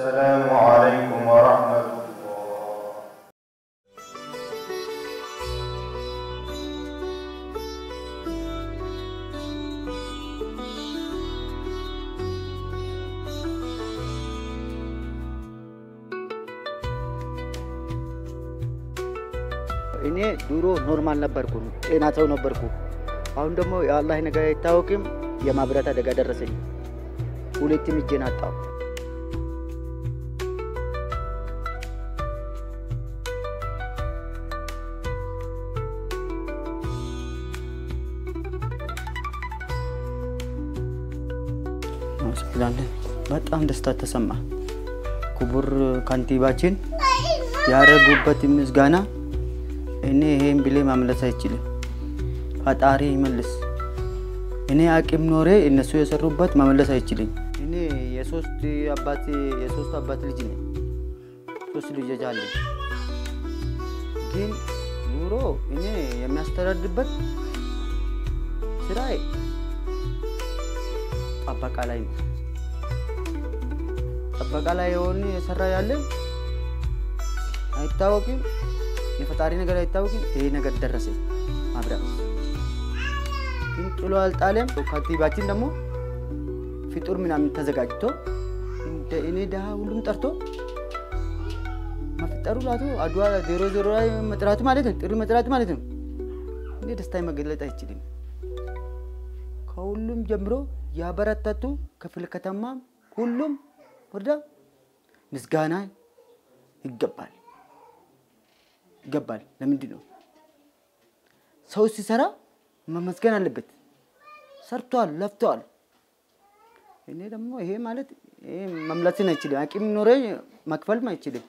السلام عليكم ورحمة الله. እኔ ድሮ ኖርማል ነበርኩ ጤና ሰው ነበርኩ አሁን ደግሞ ያላህ ነገር አይታወቅም የማብራት አደጋ ደረሰኝ ሁለቱም እጄን አጣሁ አስብላለን በጣም ደስታ ተሰማ ክቡር ካንቲባችን ያረጉበት ምስጋና እኔ ይሄን ብሌ ማምለስ አይችልም ፈጣሪ ይመልስ እኔ አቅም ኖሬ እነሱ የሰሩበት ማምለስ አይችልም እኔ የሶስት አባት ልጅ ነኝ ሶስት ልጆች አሉ ግን ኑሮ እኔ የሚያስተዳድርበት ስራዬ ጠበቃ ላይ ነው ጠበቃ ላይ የሆነ የሰራ ያለ አይታወቅም የፈጣሪ ነገር አይታወቅም ይሄ ነገር ደረሰ ማብራት ግን ጥሎ አልጣለም ካንቲባችን ደግሞ ፍጡር ምናምን ተዘጋጅቶ እንደ እኔ ደሃ ሁሉም ጠርቶ መፍጠሩ ላቱ አድዋ 00 ላይ መጥራት ማለት ነው ጥሪ መጥራት ማለት ነው እንዴ ደስታዬ መገለጥ አይችልም ከሁሉም ጀምሮ ያበረታቱ ክፍለ ከተማ ሁሉም ወርዳ ምስጋና ይገባል ለምንድን ነው ሰው ሲሰራ መመስገን አለበት ሰርቷል ለፍቷል እኔ ደግሞ ይሄ ማለት ይሄ መምለስን አይችልም አቅም ኖሬ መክፈልም አይችልም